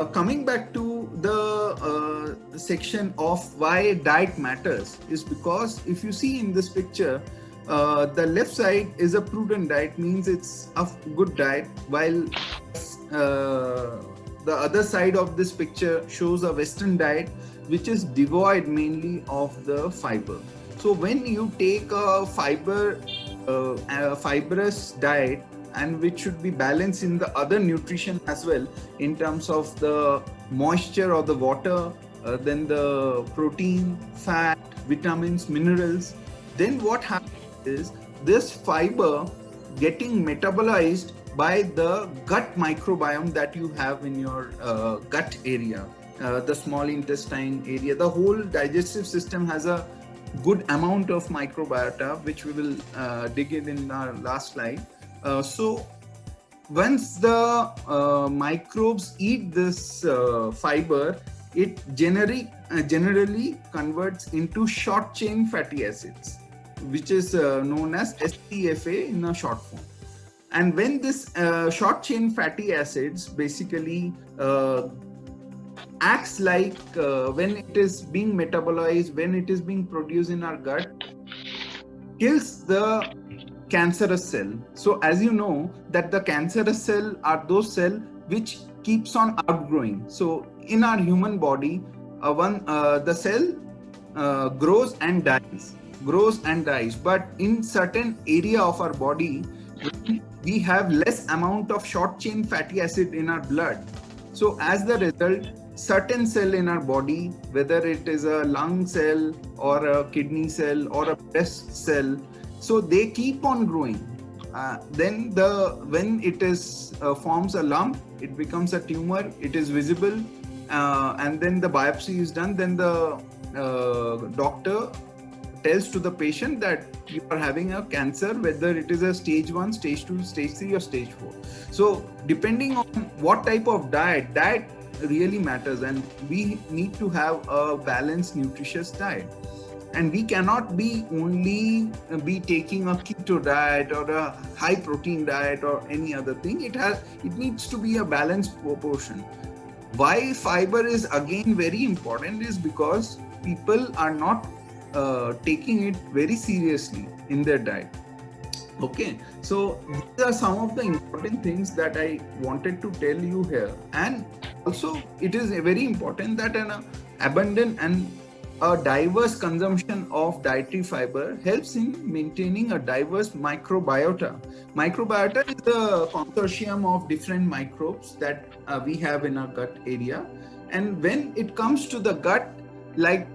Coming back to the section of why diet matters is because if you see in this picture, the left side is a prudent diet, means it's a good diet, while the other side of this picture shows a Western diet which is devoid mainly of the fiber. So when you take a fibrous diet, and which should be balanced in the other nutrition as well, in terms of the moisture or the water, then the protein, fat, vitamins, minerals, then what happens is this fiber getting metabolized by the gut microbiome that you have in your gut area, the small intestine area. The whole digestive system has a good amount of microbiota, which we will dig in our last slide. So once the microbes eat this fiber, it generally converts into short chain fatty acids, which is known as SCFA in a short form. And when this short chain fatty acids basically acts like when it is being metabolized, when it is being produced in our gut, kills the cancerous cell. So as you know that the cancerous cell are those cells which keeps on outgrowing. So in our human body, the cell grows and dies, but in certain area of our body we have less amount of short chain fatty acid in our blood. So as the result, certain cell in our body, whether it is a lung cell or a kidney cell or a breast cell, so they keep on growing. Then when it is forms a lump, it becomes a tumor, it is visible, and then the biopsy is done. Then the doctor tells to the patient that you are having a cancer, whether it is a stage 1, stage 2, stage 3 or stage 4. So depending on what type of diet really matters, and we need to have a balanced nutritious diet. And we cannot be only taking a keto diet or a high protein diet or any other thing. It needs to be a balanced proportion. Why fiber is again very important is because people are not taking it very seriously in their diet. Okay, so these are some of the important things that I wanted to tell you here. And also it is very important that an abundant and a diverse consumption of dietary fiber helps in maintaining a diverse microbiota. Microbiota is the consortium of different microbes that we have in our gut area. And when it comes to the gut, like